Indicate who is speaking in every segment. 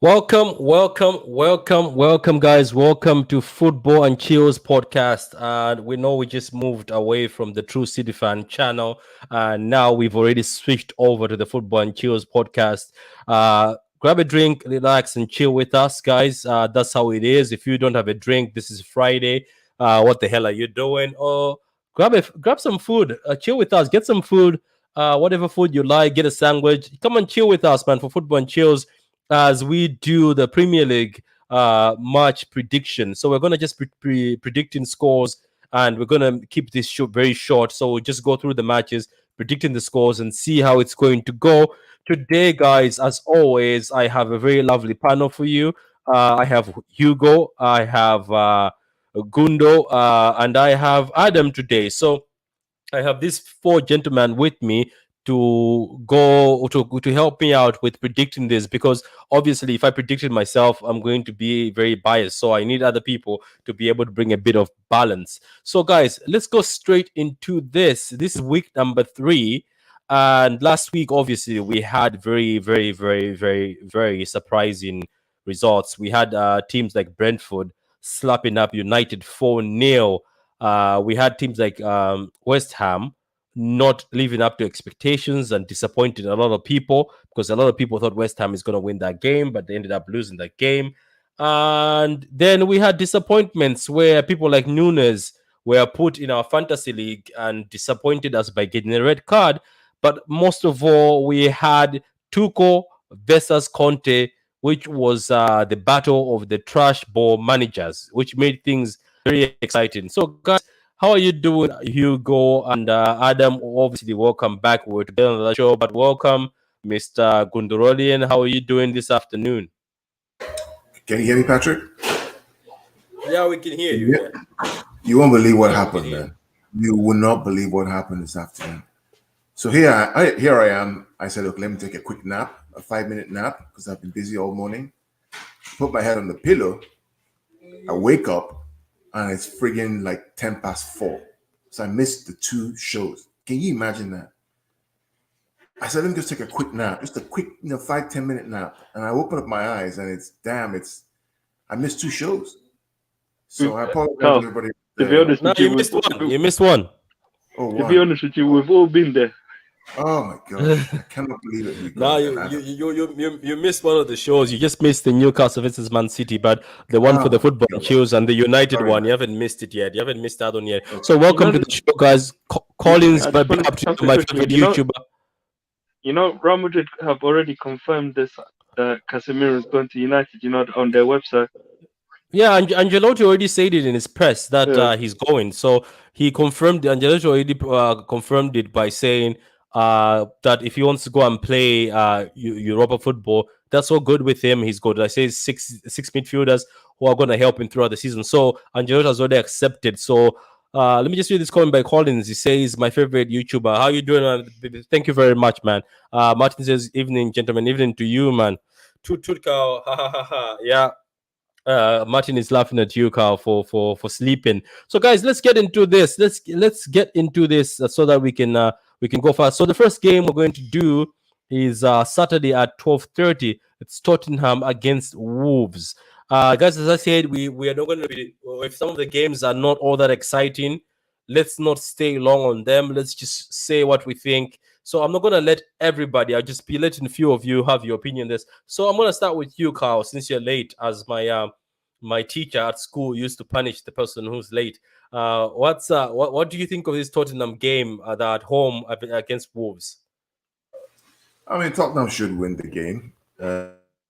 Speaker 1: Welcome, guys. Welcome to Football and Chillz podcast. And we know we just moved away from the True City Fan channel, and now we've already switched over to the Football and Chillz podcast. Grab a drink, relax, and chill with us, guys. That's how it is. If you don't have a drink, this is Friday. What the hell are you doing? Or grab some food. Chill with us. Get some food. Whatever food you like. Get a sandwich. Come and chill with us, man. For Football and Chillz, as we do the Premier League match prediction. So we're gonna just predicting scores, and we're gonna keep this show very short. So we'll just go through the matches, predicting the scores, and see how it's going to go today, guys. As always, I have a very lovely panel for you. I have Hugo, I have Gundo, and I have Adam today. So I have these four gentlemen with me to help me out with predicting this, because obviously if I predicted myself, I'm going to be very biased. So I need other people to be able to bring a bit of balance. So guys, let's go straight into this. This is week number 3. And last week, obviously, we had very surprising results. We had teams like Brentford slapping up United 4-0. We had teams like West Ham not living up to expectations and disappointing a lot of people, because a lot of people thought West Ham is going to win that game, but they ended up losing that game. And then we had disappointments where people like Nunes were put in our fantasy league and disappointed us by getting a red card. But most of all, we had Tuchel versus Conte, which was the battle of the trash ball managers, which made things very exciting. So, guys, how are you doing, Hugo and Adam? Obviously, welcome back. We're together on the show, but welcome, Mr. Gundurolian. How are you doing this afternoon?
Speaker 2: Can you hear me, Patrick?
Speaker 1: Yeah, we can hear you. Yeah.
Speaker 2: You won't believe what happened, man. You will not believe what happened this afternoon. So here I am. I said, look, let me take a quick nap, a 5-minute nap, because I've been busy all morning. Put my head on the pillow. I wake up, and it's friggin' like 4:10. So I missed the 2 shows. Can you imagine that? I said, let me just take a quick nap, just a quick, 5-10 minute nap. And I open up my eyes, and I missed 2 shows. So I apologize to everybody.
Speaker 3: To be honest with you,
Speaker 1: you missed one.
Speaker 2: Oh,
Speaker 3: to be honest with you, we've all been there.
Speaker 2: Oh my God, I cannot believe it.
Speaker 1: No, you missed one of the shows. You just missed the Newcastle versus Man City, but the one for the Football Chillz and the United one, you haven't missed it yet. You haven't missed that one yet. So welcome to the show, guys. Collins, my favorite YouTuber.
Speaker 3: Real Madrid have already confirmed this. Casemiro is going to United. On their website.
Speaker 1: Yeah, Ancelotti already said it in his press that he's going. So he confirmed. Ancelotti already confirmed it by saying that if he wants to go and play Europa football, that's all good with him. He's good. I say six midfielders who are going to help him throughout the season. So Ancelotti has already accepted. So let me just read this comment by Collins. He says, my favorite YouTuber. How you doing? Thank you very much, man. Martin says, evening, gentlemen. Evening to you, man. Tutkal. Ha ha ha ha. Yeah. Martin is laughing at you, Carl, for sleeping. So, guys, let's get into this. Let's get into this so that we can go fast. So, the first game we're going to do is Saturday at 12:30. It's Tottenham against Wolves. Guys, as I said, we are not going to be. If some of the games are not all that exciting, let's not stay long on them. Let's just say what we think. So I'm not going to let everybody. I'll just be letting a few of you have your opinion on this. So I'm going to start with you, Carl, since you're late, as my teacher at school used to punish the person who's late. What do you think of this Tottenham game at home against Wolves?
Speaker 2: I mean, Tottenham should win the game.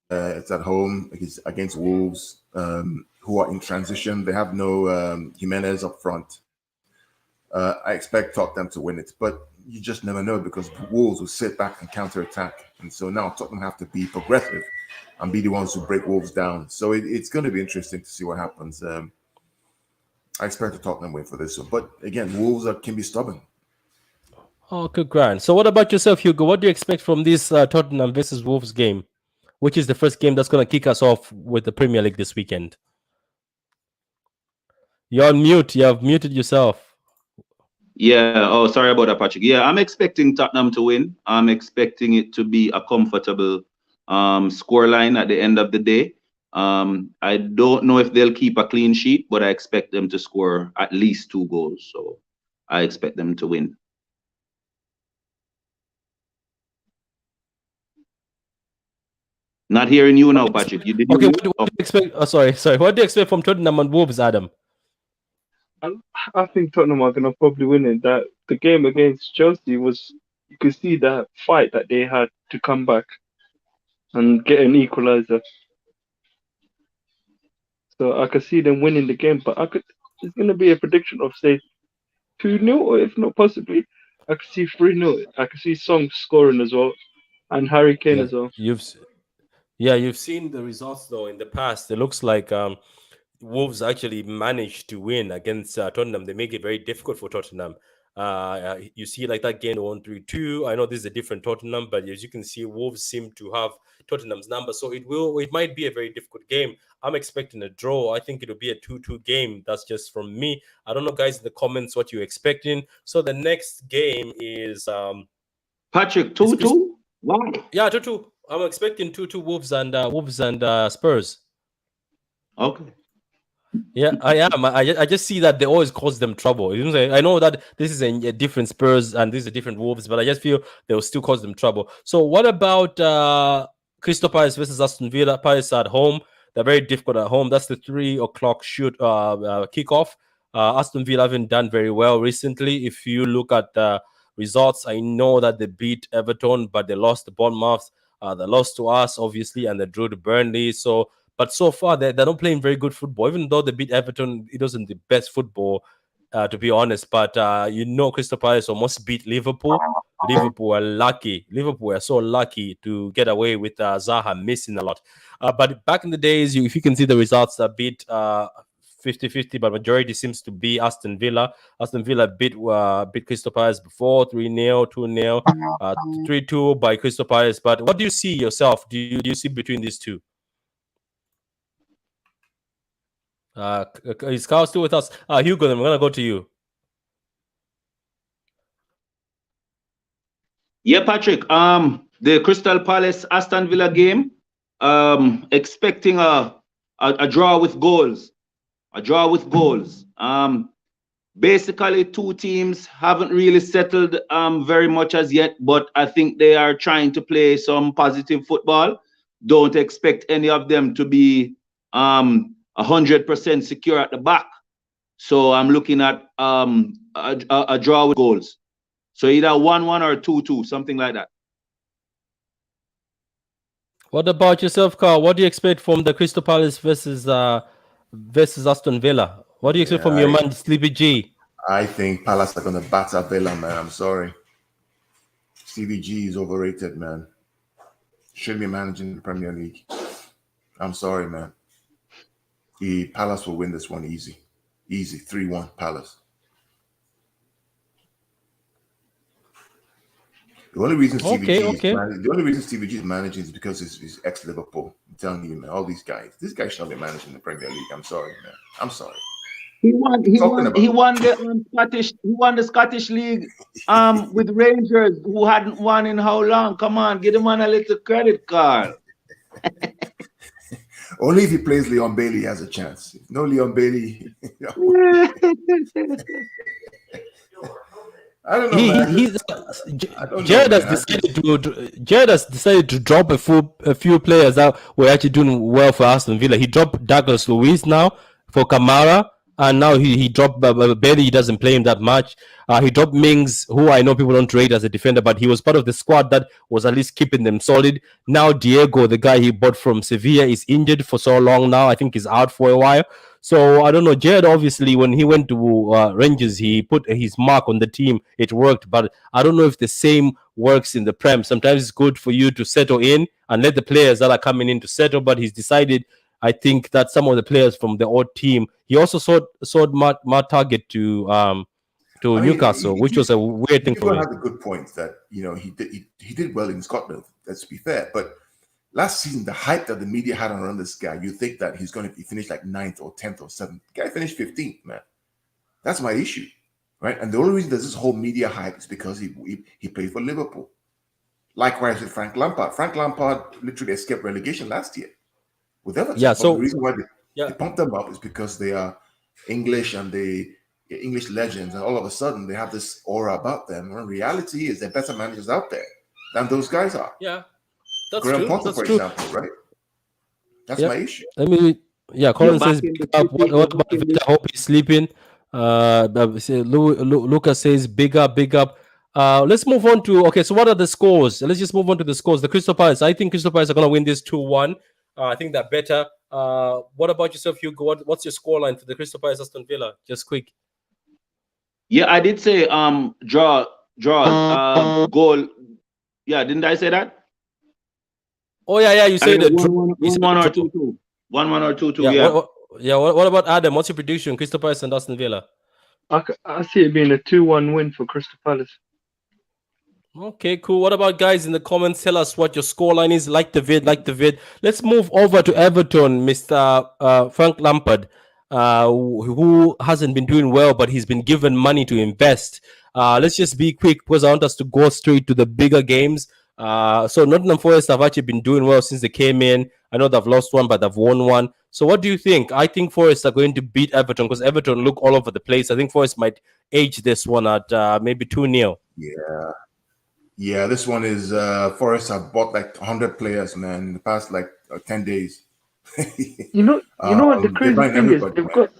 Speaker 2: It's at home against Wolves, who are in transition. They have no Jimenez up front. I expect Tottenham to win it, but you just never know, because Wolves will sit back and counter-attack. And so now Tottenham have to be progressive and be the ones who break Wolves down. So it's going to be interesting to see what happens. I expect the Tottenham win for this one. But again, Wolves can be stubborn.
Speaker 1: Oh, good grand. So what about yourself, Hugo? What do you expect from this Tottenham versus Wolves game, which is the first game that's going to kick us off with the Premier League this weekend? You're on mute. You have muted yourself.
Speaker 4: Yeah. Oh, sorry about that, Patrick. Yeah, I'm expecting Tottenham to win. I'm expecting it to be a comfortable scoreline at the end of the day. I don't know if they'll keep a clean sheet, but I expect them to score at least 2 goals. So I expect them to win. Not hearing you now, Patrick. You did
Speaker 1: okay. What do you expect? Sorry. What do you expect from Tottenham and Wolves, Adam?
Speaker 3: I think Tottenham are gonna probably win it. That the game against Chelsea was, you could see that fight that they had to come back and get an equalizer. So I could see them winning the game, but it's gonna be a prediction of say 2-0, or if not possibly, I could see 3-0. I could see Song scoring as well, and Harry Kane as well.
Speaker 1: You've seen the results though in the past. It looks like Wolves actually managed to win against Tottenham. They make it very difficult for Tottenham. You see, like that game 1-3-2. I know this is a different Tottenham, but as you can see, Wolves seem to have Tottenham's number. So it might be a very difficult game. I'm expecting a draw. I think it'll be a 2-2 game. That's just from me. I don't know, guys, in the comments what you're expecting. So the next game is
Speaker 4: Patrick, 2-2. Wow.
Speaker 1: Yeah, 2-2. I'm expecting 2-2 Wolves and Spurs.
Speaker 4: Okay.
Speaker 1: Yeah, I am. I just see that they always cause them trouble. You know, I know that this is a different Spurs and this is a different Wolves, but I just feel they will still cause them trouble. So what about Crystal Palace versus Aston Villa? Palace at home. They're very difficult at home. That's the 3:00 shoot kickoff. Aston Villa haven't done very well recently. If you look at the results, I know that they beat Everton, but they lost to Bournemouth. They lost to us, obviously, and they drew to Burnley. But so far, they're not playing very good football. Even though they beat Everton, it wasn't the best football, to be honest. But Crystal Palace almost beat Liverpool. Liverpool are lucky. Liverpool are so lucky to get away with Zaha missing a lot. But back in the days, if you can see the results, that beat 50-50, but majority seems to be Aston Villa. Aston Villa beat Crystal Palace before 3-0, 2-0, 3-2 by Crystal Palace. But what do you see yourself? Do you see between these two? Is Carl still with us? Hugo, I'm gonna go to you.
Speaker 4: Yeah, Patrick. The Crystal Palace Aston Villa game. Expecting a draw with goals. A draw with goals. Basically, two teams haven't really settled very much as yet, but I think they are trying to play some positive football. Don't expect any of them to be 100% secure at the back. So I'm looking at a draw with goals. So either 1-1 or 2-2, something like that.
Speaker 1: What about yourself, Carl? What do you expect from the Crystal Palace versus Aston Villa? What do you expect from your man, Sleepy G?
Speaker 2: I think Palace are going to batter Villa, man. I'm sorry. Stevie G is overrated, man. Shouldn't be managing the Premier League. I'm sorry, man. The Palace will win this one easy. Easy. 3-1 Palace. The only reason Stevie G is managing is because he's ex-Liverpool. I'm telling you, man, all these guys. This guy should not be managing the Premier League. I'm sorry, man. I'm sorry.
Speaker 4: He won the Scottish League with Rangers, who hadn't won in how long? Come on, give him on a little credit, Carl.
Speaker 2: Only if he plays Leon Bailey, he has a chance. If no Leon Bailey. I don't know.
Speaker 1: Jared has decided to drop a few players that were actually doing well for Aston Villa. He dropped Douglas Luiz now for Kamara, and now he dropped Bailey. He doesn't play him that much. He dropped Mings, who I know people don't rate as a defender, but he was part of the squad that was at least keeping them solid. Now Diego, the guy he bought from Sevilla, is injured for so long now. I think he's out for a while. So I don't know. Jared, obviously, when he went to Rangers, he put his mark on the team. It worked, but I don't know if the same works in the Prem. Sometimes it's good for you to settle in and let the players that are coming in to settle, but he's decided, I think, that some of the players from the old team, he also sold Matt Target to Newcastle, which was a weird thing for me.
Speaker 2: You have a good point that he did well in Scotland. Let's be fair, but last season the hype that the media had around this guy, you think that he's going to finish like 9th or 10th or 7th. The guy finished 15th, man. That's my issue, right? And the only reason there's this whole media hype is because he played for Liverpool. Likewise with Frank Lampard. Frank Lampard literally escaped relegation last year with Everton.
Speaker 1: Yeah, so
Speaker 2: but the reason why they pumped them up is because they are English and they English legends, and all of a sudden they have this aura about them. When reality is, they're better managers out there than those guys are.
Speaker 1: Yeah, that's
Speaker 2: Graham
Speaker 1: true.
Speaker 2: Potter,
Speaker 1: That's
Speaker 2: for
Speaker 1: true.
Speaker 2: example, right? That's my issue.
Speaker 1: Colin says, what about Victor? I hope he's sleeping. Lucas says, big up. Let's move on to, so what are the scores? Let's just move on to the scores. The Crystal Palace, I think Crystal Palace are going to win this 2-1. I think they're better. What about yourself, Hugo? What's your scoreline for the Crystal Palace Aston Villa? Just quick.
Speaker 4: Yeah, I did say draw, goal. Yeah, didn't I say that?
Speaker 1: Oh yeah, you said
Speaker 4: 1-1 or 2-2. 1-1 or 2-2.
Speaker 1: Yeah. What about Adam? What's your prediction? Crystal Palace and Aston Villa.
Speaker 3: I see it being a 2-1 win for Crystal Palace.
Speaker 1: Okay, cool. What about guys in the comments? Tell us what your scoreline is. Like the vid. Let's move over to Everton, Mr. Frank Lampard, who hasn't been doing well, but he's been given money to invest. Let's just be quick because I want us to go straight to the bigger games. So Nottingham Forest have actually been doing well since they came in. I know they've lost one, but they've won one. So what do you think? I think Forest are going to beat Everton because Everton look all over the place. I think Forest might edge this one at maybe 2-0.
Speaker 2: Yeah, this one is Forest have bought like 100 players, man, in the past 10 days.
Speaker 3: you know what the crazy thing is? They've got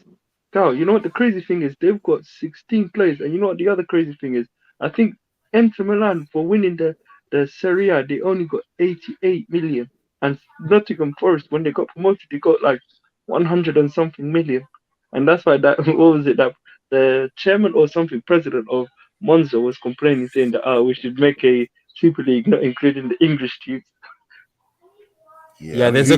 Speaker 3: Cal, you know what the crazy thing is? They've got 16 players, and you know what the other crazy thing is? I think Inter Milan for winning the Serie A, they only got 88 million, and Nottingham Forest when they got promoted, they got like 100 and something million, and that's why that that the chairman or something, president of Monza was complaining, saying that we should make a Super League not including the English teams.
Speaker 1: Yeah, there's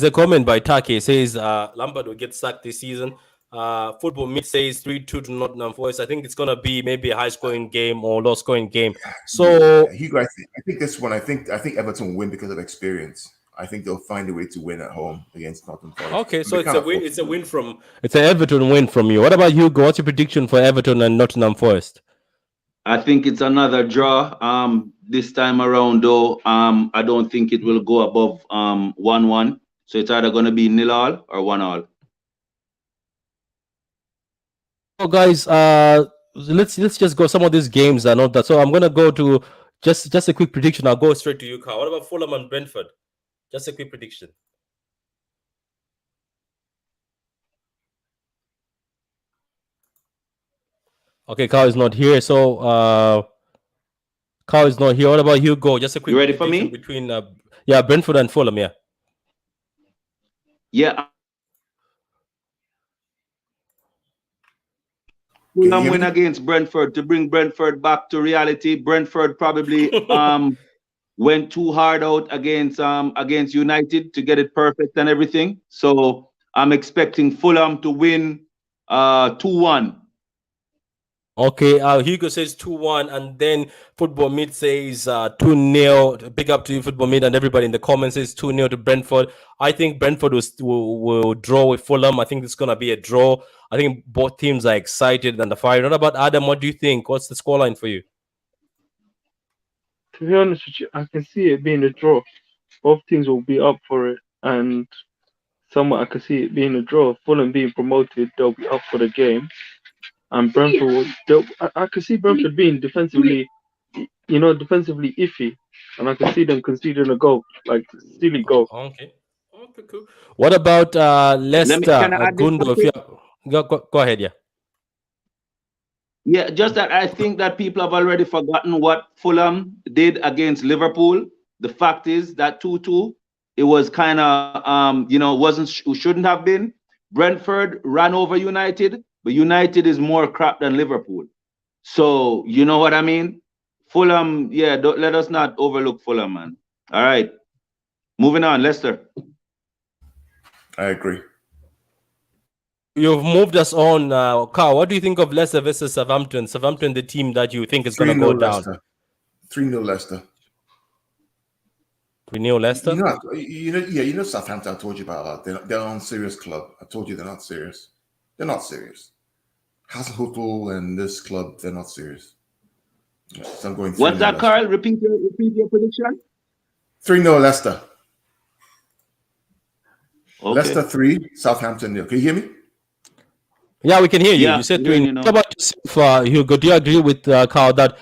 Speaker 1: a comment by Taki. It says Lampard will get sacked this season. Football Meat says 3-2 to Nottingham Forest. I think it's gonna be maybe a high-scoring game or low-scoring game. So
Speaker 2: Hugo, I think this one. I think Everton will win because of experience. I think they'll find a way to win at home against Nottingham Forest.
Speaker 1: Okay, so it's a win. It's an Everton win from you. What about you? What's your prediction for Everton and Nottingham Forest?
Speaker 4: I think it's another draw. This time around, though, I don't think it will go above 1-1. So it's either going to be 0-0 or 1-1.
Speaker 1: So guys, let's just go. Some of these games are not that. So I'm gonna go to just a quick prediction. I'll go straight to you, Carl. What about Fulham and Brentford? Just a quick prediction. Okay, Carl is not here. So Carl is not here. What about Hugo? Just a quick.
Speaker 4: You ready for me?
Speaker 1: Between Brentford and Fulham.
Speaker 4: Yeah. Fulham win against Brentford to bring Brentford back to reality. Brentford probably went too hard out against United to get it perfect and everything. So I'm expecting Fulham to win 2-1.
Speaker 1: Okay, Hugo says 2-1, and then Football Mid says 2-0. Big up to you, Football Mid, and everybody in the comments says 2-0 to Brentford. I think Brentford will draw with Fulham. I think it's going to be a draw. I think both teams are excited and the fire. What about Adam? What do you think? What's the scoreline for you?
Speaker 3: To be honest with you, I can see it being a draw. Both teams will be up for it, and somewhat I can see it being a draw. Fulham being promoted, they'll be up for the game. And Brentford, I can see Brentford being defensively iffy, and I can see them conceding a goal, like silly goal.
Speaker 1: Okay, cool. What about Leicester? Gundo, if you go ahead, yeah.
Speaker 4: Yeah, just that I think that people have already forgotten what Fulham did against Liverpool. The fact is that 2-2, it was kind of shouldn't have been. Brentford ran over United. But United is more crap than Liverpool. So, you know what I mean? Fulham, let us not overlook Fulham, man. All right. Moving on, Leicester.
Speaker 2: I agree.
Speaker 1: You've moved us on. Carl, what do you think of Leicester versus Southampton? Southampton, the team that you think is going to go down.
Speaker 2: 3-0 Leicester.
Speaker 1: 3-0 Leicester?
Speaker 2: You know Southampton, I told you about. They're an unserious club. I told you they're not serious. They're not serious. Hasenhüttl and this club, they're not serious. So I'm going 3-0.
Speaker 4: What's that, Carl? Repeat your prediction.
Speaker 2: 3-0 Leicester.
Speaker 4: Okay.
Speaker 2: Leicester 3, Southampton 0. Can you hear me?
Speaker 1: Yeah, we can hear you.
Speaker 4: Yeah,
Speaker 1: You said
Speaker 4: we're
Speaker 1: 3.
Speaker 4: hearing you
Speaker 1: How
Speaker 4: now.
Speaker 1: about yourself, Hugo? Do you agree with Carl that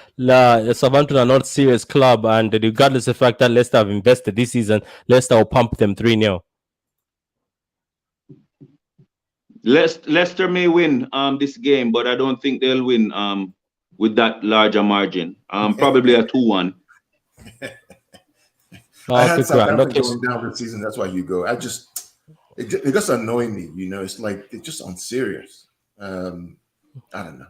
Speaker 1: Southampton are not a serious club, and regardless of the fact that Leicester have invested this season, Leicester will pump them 3-0?
Speaker 4: Leicester may win this game, but I don't think they'll win with that larger margin. Probably a 2-1.
Speaker 2: I had
Speaker 1: Okay,
Speaker 2: Southampton
Speaker 1: okay.
Speaker 2: going down this season. That's why you go. It just annoying me. You know, it's like it's just unserious. I don't know.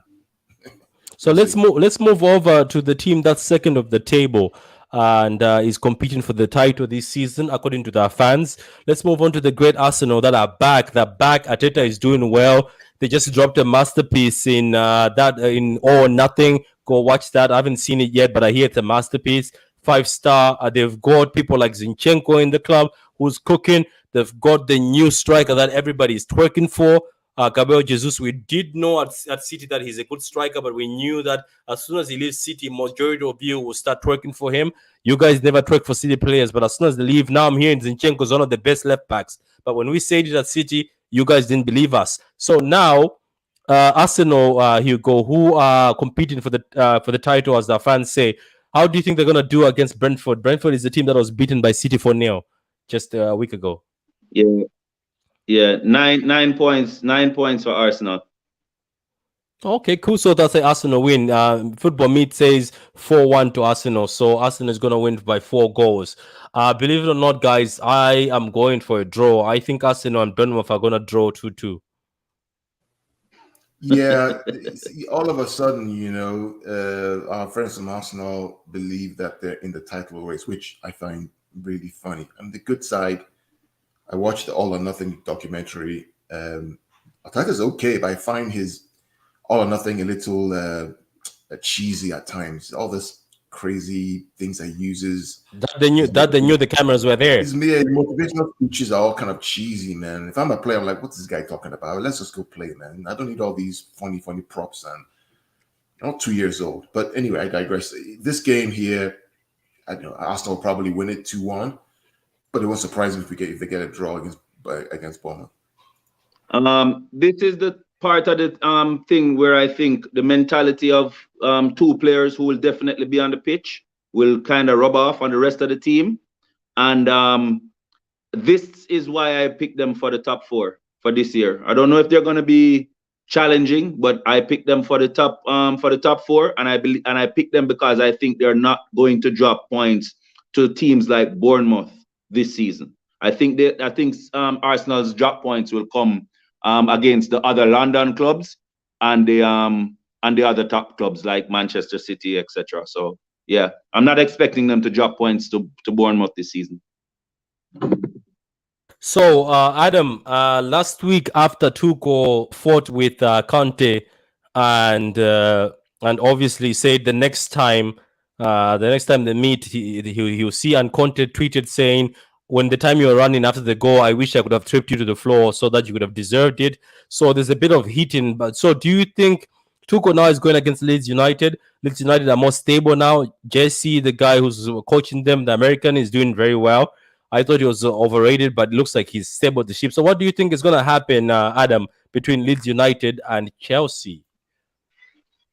Speaker 1: So let's move over to the team that's second of the table and is competing for the title this season, according to their fans. Let's move on to the great Arsenal that are back. They're back. Arteta is doing well. They just dropped a masterpiece in in All or Nothing. Go watch that. I haven't seen it yet, but I hear it's a masterpiece. 5-star. They've got people like Zinchenko in the club who's cooking. They've got the new striker that everybody is twerking for. Gabriel Jesus, we did know at City that he's a good striker, but we knew that as soon as he leaves City, majority of you will start twerking for him. You guys never twerk for City players, but as soon as they leave, now I'm hearing Zinchenko is one of the best left backs. But when we said it at City, you guys didn't believe us. So now, Arsenal, Hugo, who are competing for the title, as the fans say, how do you think they're gonna do against Brentford? Brentford is the team that was beaten by City 4-0 just a week ago.
Speaker 4: Yeah, 9 points. 9 points for Arsenal.
Speaker 1: Okay, cool. So that's an Arsenal win. Football Meat says 4-1 to Arsenal. So Arsenal is going to win by 4 goals. Believe it or not, guys, I am going for a draw. I think Arsenal and Bournemouth are going to draw 2-2.
Speaker 2: Yeah, all of a sudden, you know, our friends from Arsenal believe that they're in the title race, which I find really funny. On the good side, I watched the All or Nothing documentary. Arteta's okay, but I find his All or Nothing a little cheesy at times. All this crazy things that he uses.
Speaker 1: That they knew the cameras were there.
Speaker 2: His motivational speeches are all kind of cheesy, man. If I'm a player, I'm like, what's this guy talking about? Let's just go play, man. I don't need all these funny props. And I'm not 2 years old. But anyway, I digress. This game here, I know Aston will probably win it 2-1, but it won't surprise me if they get a draw against Bournemouth.
Speaker 4: This is the part of the thing where I think the mentality of 2 players who will definitely be on the pitch will kind of rub off on the rest of the team. And this is why I picked them for the top 4 for this year. I don't know if they're going to be challenging, but I picked them for the top 4, and I picked them because I think they're not going to drop points to teams like Bournemouth this season. I think Arsenal's drop points will come against the other London clubs and the other top clubs like Manchester City, etc. So yeah, I'm not expecting them to drop points to Bournemouth this season.
Speaker 1: So Adam, last week after Tuchel fought with Conte and obviously said the next time they meet, he'll see, and Conte tweeted saying, when the time you were running after the goal, I wish I could have tripped you to the floor so that you could have deserved it. So there's a bit of heating. But so do you think Tuchel now is going against Leeds United? Leeds United are more stable now. Jesse, the guy who's coaching them, the American, is doing very well. I thought he was overrated, but it looks like he's stable the ship. So what do you think is going to happen, Adam, between Leeds United and Chelsea?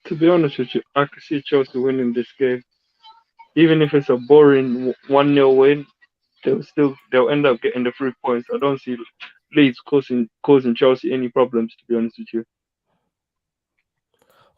Speaker 3: To be honest with you, I could see Chelsea winning this game. Even if it's a boring 1-0 win, they'll end up getting the 3 points. I don't see Leeds causing Chelsea any problems, to be honest with you.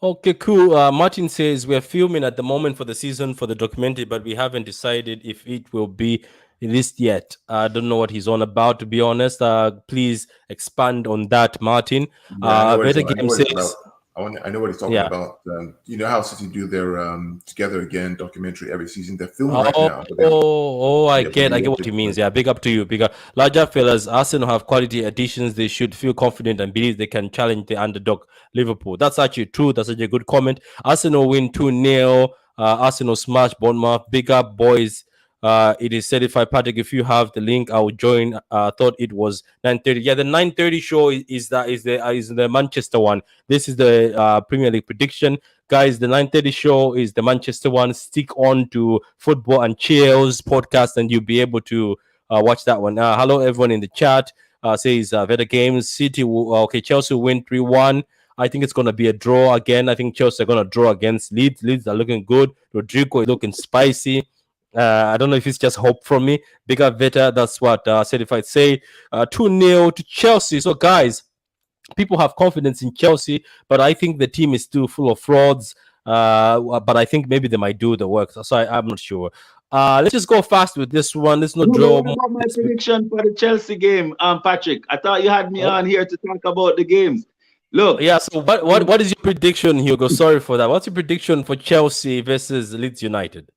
Speaker 1: Okay, cool. Martin says we're filming at the moment for the season for the documentary, but we haven't decided if it will be released yet. I don't know what he's on about, to be honest. Please expand on that, Martin. Better Game says.
Speaker 2: I know what he's talking about. You know how City do their Together Again documentary every season? They're filming right now.
Speaker 1: I get what he means. Yeah, big up to you. Big up. Larger fellas, Arsenal have quality additions. They should feel confident and believe they can challenge the underdog Liverpool. That's actually true. That's actually a good comment. Arsenal win 2-0. Arsenal smash Bournemouth. Big up, boys. It is certified. Patrick, if you have the link, I will join. Thought it was 9:30. Yeah, the 9:30 show is the Manchester one. This is the Premier League prediction. Guys, the 9:30 show is the Manchester one. Stick on to Football and Chillz podcast, and you'll be able to watch that one. Hello, everyone in the chat. Says Veda Games City. Okay, Chelsea win 3-1. I think it's going to be a draw again. I think Chelsea are going to draw against Leeds. Leeds are looking good. Rodrigo is looking spicy. I don't know if it's just hope from me. Bigger Veta, that's what Certified say. 2-0 to Chelsea. So, guys, people have confidence in Chelsea, but I think the team is still full of frauds. But I think maybe they might do the work. So I'm not sure. Let's just go fast with this one. Let's not draw.
Speaker 4: What about my prediction for the Chelsea game, Patrick? I thought you had me on here to talk about the games. Look.
Speaker 1: Yeah, so what is your prediction, Hugo? Sorry for that. What's your prediction for Chelsea versus Leeds United?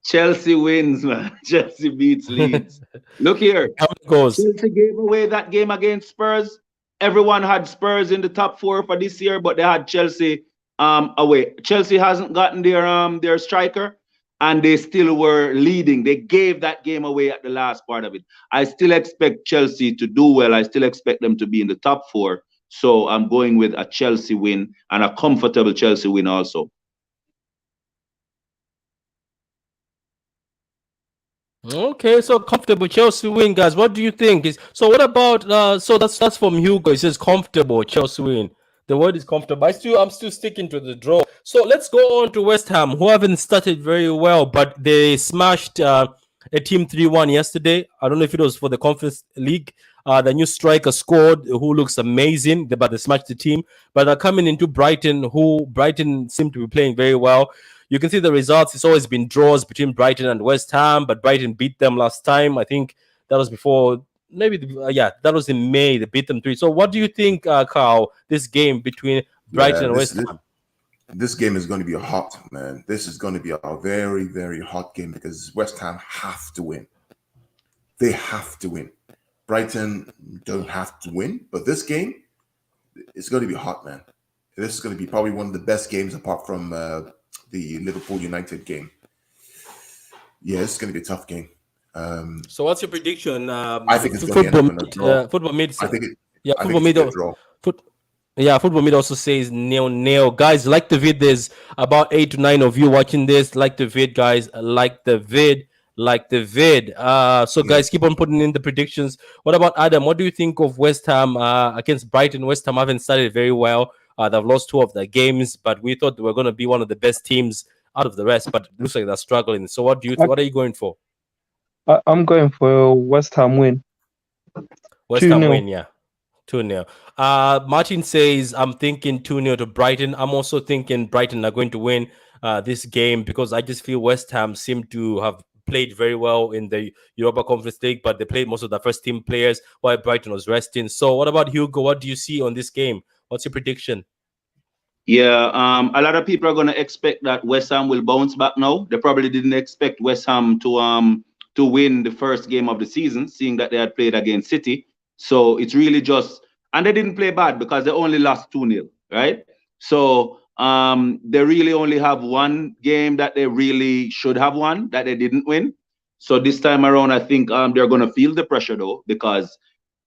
Speaker 4: Chelsea wins, man. Chelsea beats Leeds. Look here.
Speaker 1: How it goes?
Speaker 4: Chelsea gave away that game against Spurs. Everyone had Spurs in the top 4 for this year, but they had Chelsea away. Chelsea hasn't gotten their striker, and they still were leading. They gave that game away at the last part of it. I still expect Chelsea to do well. I still expect them to be in the top 4. So I'm going with a Chelsea win, and a comfortable Chelsea win also.
Speaker 1: Okay, so comfortable Chelsea win, guys. What do you think? So what about so that's from Hugo. It says comfortable Chelsea win. The word is comfortable. I'm still sticking to the draw. So let's go on to West Ham, who haven't started very well, but they smashed a team 3-1 yesterday. I don't know if it was for the Conference League. The new striker scored, who looks amazing, but they smashed the team. But they're coming into Brighton, who Brighton seem to be playing very well. You can see the results. It's always been draws between Brighton and West Ham, but Brighton beat them last time. I think that was before, maybe, that was in May. They beat them 3. So what do you think, Carl, this game between Brighton and West Ham?
Speaker 2: This game is going to be hot, man. This is going to be a very, very hot game because West Ham have to win. They have to win. Brighton don't have to win, but this game, it's going to be hot, man. This is going to be probably one of the best games apart from the Liverpool United game. Yeah, it's going to be a tough game.
Speaker 1: So what's your prediction?
Speaker 2: I think it's going to be a draw.
Speaker 1: Football Mid.
Speaker 2: Football Mid
Speaker 1: also says nil. Guys, like the vid. There's about 8 to 9 of you watching this. Like the vid, guys. Like the vid. Guys, keep on putting in the predictions. What about Adam? What do you think of West Ham against Brighton? West Ham haven't started very well. They've lost 2 of their games, but we thought they were going to be one of the best teams out of the rest. But it looks like they're struggling. So what are you going for?
Speaker 3: I'm going for West Ham win.
Speaker 1: West Ham win, yeah. 2-0. Martin says, I'm thinking 2-0 to Brighton. I'm also thinking Brighton are going to win this game because I just feel West Ham seem to have played very well in the Europa Conference League, but they played most of the first team players while Brighton was resting. So what about Hugo? What do you see on this game? What's your prediction?
Speaker 4: Yeah, a lot of people are going to expect that West Ham will bounce back now. They probably didn't expect West Ham to win the first game of the season, seeing that they had played against City. So it's really just, and they didn't play bad because they only lost 2-0, right? So they really only have one game that they really should have won that they didn't win. So this time around, I think they're going to feel the pressure though, because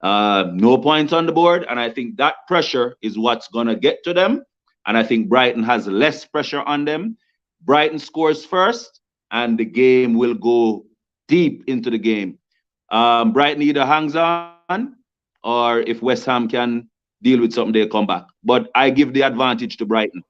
Speaker 4: no points on the board. And I think that pressure is what's going to get to them. And I think Brighton has less pressure on them. Brighton scores first and the game will go deep into the game. Brighton either hangs on, or if West Ham can deal with something, they'll come back. But I give the advantage to Brighton.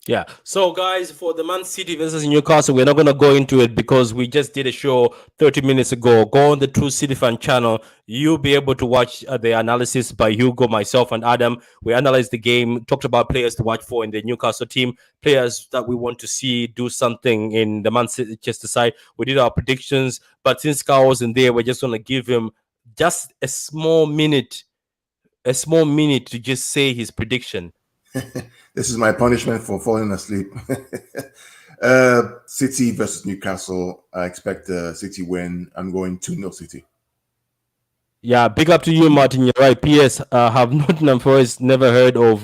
Speaker 1: Yeah. So, guys, for the Man City versus Newcastle, we're not going to go into it because we just did a show 30 minutes ago. Go on the True City Fan channel. You'll be able to watch the analysis by Hugo, myself, and Adam. We analyzed the game, talked about players to watch for in the Newcastle team, players that we want to see do something in the Manchester side. We did our predictions, but since Carl wasn't there, we're just going to give him just a small minute to just say his prediction.
Speaker 2: This is my punishment for falling asleep. City versus Newcastle. I expect City win. I'm going 2-0 City.
Speaker 1: Yeah, big up to you, Martin. You're right. PS have Nottingham Forest never heard of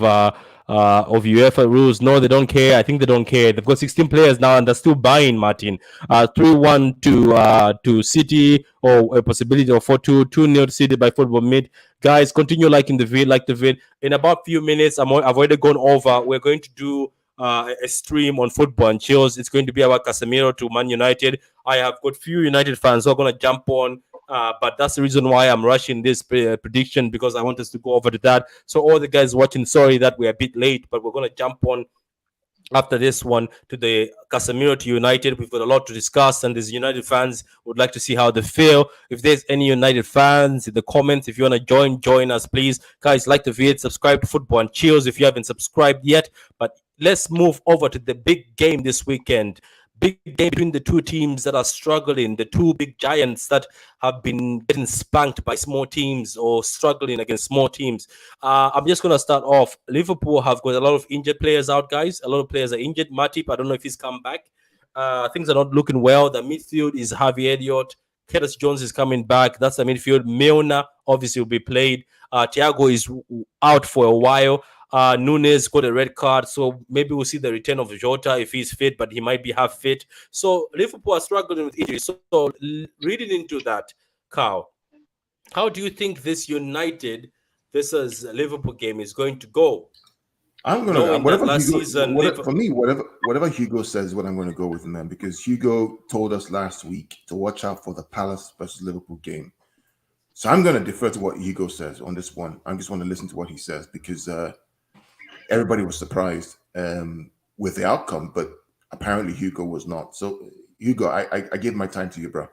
Speaker 1: UEFA rules? No, they don't care. I think they don't care. They've got 16 players now, and they're still buying, Martin. 3-1 to City, or a possibility of 4-2, 2-0 to City by Football Mid. Guys, continue liking the vid, like the vid. In about few minutes, I've already gone over. We're going to do a stream on Football and Chillz. It's going to be about Casemiro to Man United. I have got few United fans who are going to jump on, but that's the reason why I'm rushing this prediction, because I want us to go over to that. So all the guys watching, sorry that we're a bit late, but we're going to jump on after this one to the Casemiro to United. We've got a lot to discuss, and there's United fans would like to see how they feel. If there's any United fans in the comments, if you want to join us, please. Guys, like the video, subscribe to Football and Chillz if you haven't subscribed yet. But let's move over to the big game this weekend. Big game between the two teams that are struggling, the two big giants that have been getting spanked by small teams or struggling against small teams. I'm just going to start off. Liverpool have got a lot of injured players out, guys. A lot of players are injured. Matip, I don't know if he's come back. Things are not looking well. The midfield is Harvey Elliott. Curtis Jones is coming back. That's the midfield. Milner obviously will be played. Thiago is out for a while. Nunes got a red card, so maybe we'll see the return of Jota if he's fit, but he might be half fit. So Liverpool are struggling with injuries. So reading into that, Carl, how do you think this United versus Liverpool game is going to go?
Speaker 2: I'm going to whatever Hugo says is what I'm going to go with, man, because Hugo told us last week to watch out for the Palace versus Liverpool game. So I'm going to defer to what Hugo says on this one. I just want to listen to what he says, because everybody was surprised with the outcome, but apparently Hugo was not. So, Hugo, I give my time to you, bro.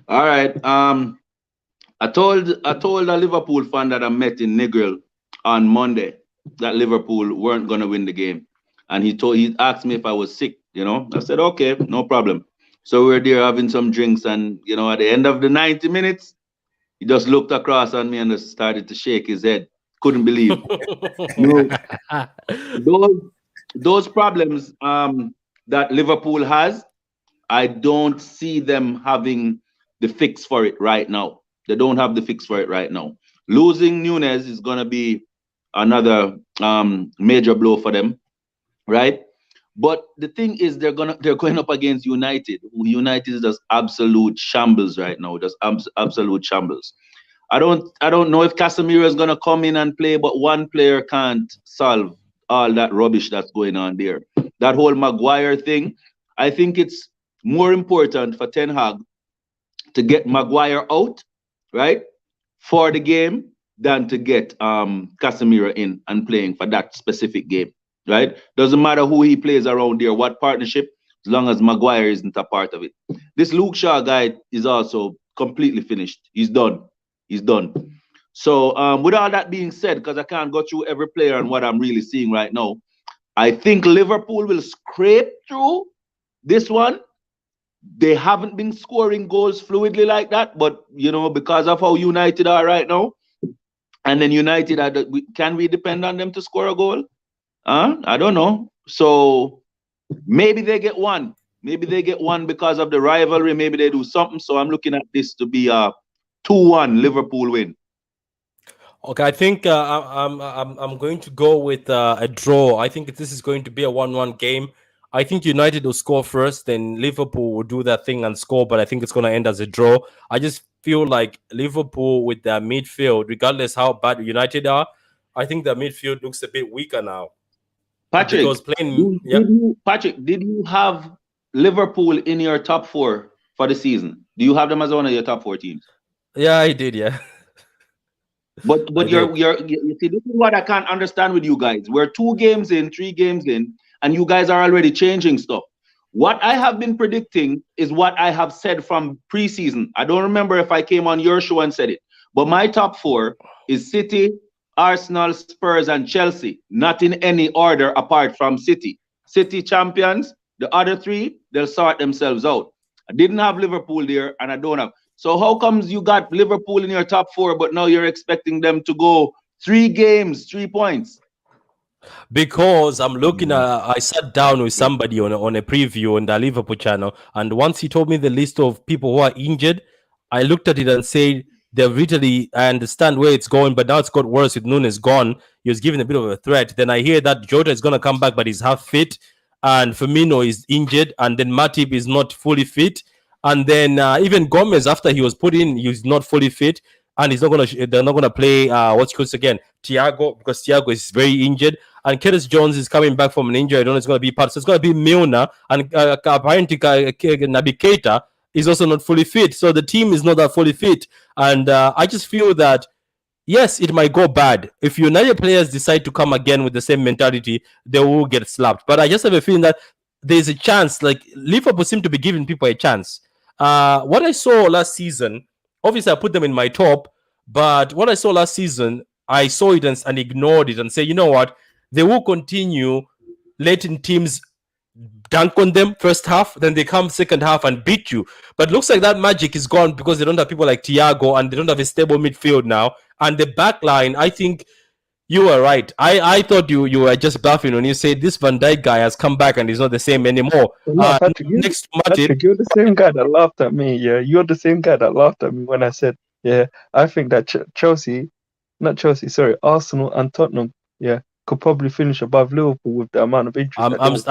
Speaker 4: All right. I told a Liverpool fan that I met in Negril on Monday that Liverpool weren't gonna win the game, and he asked me if I was sick. I said okay, no problem. So we're there having some drinks, and at the end of the 90 minutes, he just looked across on me and just started to shake his head. Couldn't believe. Those problems that Liverpool has, I don't see them having the fix for it right now. They don't have the fix for it right now. Losing Nunes is going to be another major blow for them, right? But the thing is, they're going up against United. United is just absolute shambles right now. Just absolute shambles. I don't know if Casemiro is going to come in and play, but one player can't solve all that rubbish that's going on there. That whole Maguire thing, I think it's more important for Ten Hag to get Maguire out, right, for the game than to get Casemiro in and playing for that specific game, right? Doesn't matter who he plays around there, what partnership, as long as Maguire isn't a part of it. This Luke Shaw guy is also completely finished. He's done. He's done. So with all that being said, because I can't go through every player and what I'm really seeing right now, I think Liverpool will scrape through this one. They haven't been scoring goals fluidly like that, but because of how United are right now, and then United can we depend on them to score a goal? I don't know. So maybe they get one. Maybe they get one because of the rivalry. Maybe they do something. So I'm looking at this to be a 2-1 Liverpool win.
Speaker 1: Okay, I think I'm going to go with a draw. I think this is going to be a 1-1 game. I think United will score first, then Liverpool will do that thing and score, but I think it's going to end as a draw. I just feel like Liverpool with their midfield, regardless how bad United are, I think their midfield looks a bit weaker now.
Speaker 4: Patrick, did you have Liverpool in your top 4 for the season? Do you have them as one of your top 4 teams?
Speaker 1: Yeah, I did, yeah.
Speaker 4: But you see, this is what I can't understand with you guys. We're 2 games in, 3 games in, and you guys are already changing stuff. What I have been predicting is what I have said from preseason. I don't remember if I came on your show and said it, but my top 4 is City, Arsenal, Spurs, and Chelsea, not in any order apart from City. City champions, the other 3, they'll sort themselves out. I didn't have Liverpool there, and I don't have. So how comes you got Liverpool in your top 4, but now you're expecting them to go 3 games, 3 points?
Speaker 1: Because I'm looking at, I sat down with somebody on a preview on the Liverpool channel, and once he told me the list of people who are injured, I looked at it and said, they're literally, I understand where it's going, but now it's got worse with Nunes gone. He was given a bit of a threat. Then I hear that Jota is going to come back, but he's half fit, and Firmino is injured, and then Matip is not fully fit. And then even Gomez, after he was put in, he's not fully fit, and he's not gonna. They're not gonna play. Thiago, because Thiago is very injured. and Curtis Jones is coming back from an injury. I don't know it's going to be part. So it's going to be Milner, and apparently Naby Keita is also not fully fit. So the team is not that fully fit. And I just feel that, yes, it might go bad. If United players decide to come again with the same mentality, they will get slapped. But I just have a feeling that there's a chance. Like, Liverpool seem to be giving people a chance. What I saw last season, obviously I put them in my top, but what I saw last season, I saw it and ignored it and say, you know what? They will continue letting teams dunk on them first half, then they come second half and beat you. But looks like that magic is gone because they don't have people like Thiago and they don't have a stable midfield now. And the back line, I think you were right. I thought you were just bluffing when you said this Van Dijk guy has come back and he's not the same anymore.
Speaker 3: No, Patrick, you're the same guy that laughed at me. Yeah, you're the same guy that laughed at me when I said, yeah, I think that Arsenal and Tottenham, yeah, could probably finish above Liverpool with the amount of injuries.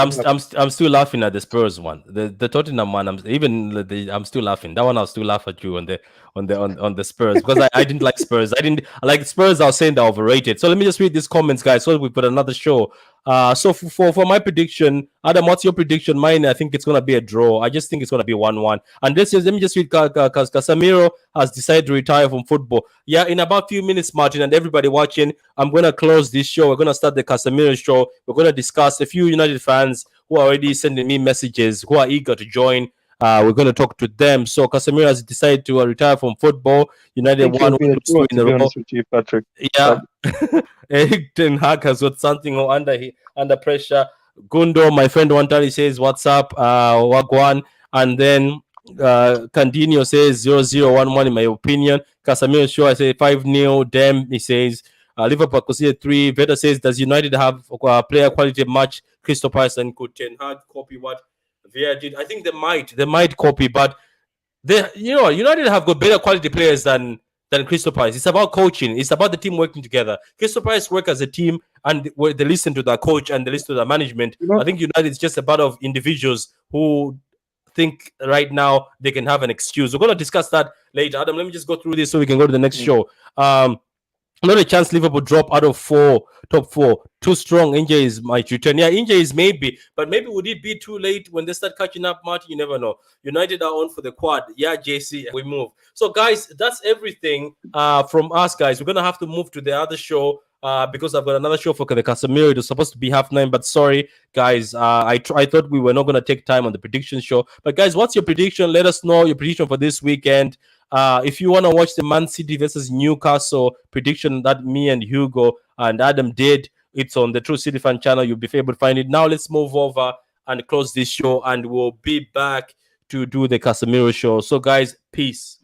Speaker 1: I'm still laughing at the Spurs one, the Tottenham one. I'm still laughing. That one I'll still laugh at you on the Spurs because I didn't like Spurs. I didn't like Spurs. I was saying they're overrated. So let me just read these comments, guys. So we put another show. So for my prediction, Adam, what's your prediction? Mine, I think it's gonna be a draw. I just think it's gonna be 1-1. And let me just read. Casemiro has decided to retire from football. Yeah, in about a few minutes, Martin, and everybody watching, I'm gonna close this show. We're gonna start the Casemiro show. We're gonna discuss a few United fans who are already sending me messages, who are eager to join. We're going to talk to them. So Casemiro has decided to retire from football. United won in a row.
Speaker 3: With you, Patrick.
Speaker 1: Yeah. Eric Ten Hag has got something under pressure. Gundo, my friend Wantari says, what's up? Wagwan. And then Candino says 0-0-1-1 in my opinion. Casemiro show, I say 5-0. Dem, he says Liverpool consider 3. Veta says, does United have player quality match Crystal Palace, and could Ten Hag copy what Vieira did? I think they might copy, but United have got better quality players than Crystal Palace. It's about coaching. It's about the team working together. Crystal Palace work as a team and they listen to their coach and they listen to their management. I think United is just a bunch of individuals who think right now they can have an excuse. We're going to discuss that later. Adam, let me just go through this so we can go to the next show. Not a chance Liverpool drop out of top 4. Too strong. Injuries might return. Yeah, injuries maybe, but maybe would it be too late when they start catching up, Martin? You never know. United are on for the quad. Yeah, JC, we move. So, guys, that's everything from us, guys. We're going to have to move to the other show because I've got another show for the Casemiro. It was supposed to be 9:30, but sorry, guys. I thought we were not going to take time on the prediction show. But, guys, what's your prediction? Let us know your prediction for this weekend. If you want to watch the Man City versus Newcastle prediction that me and Hugo and Adam did, it's on the True City Fan channel. You'll be able to find it. Now let's move over and close this show, and we'll be back to do the Casemiro show. So, guys, peace.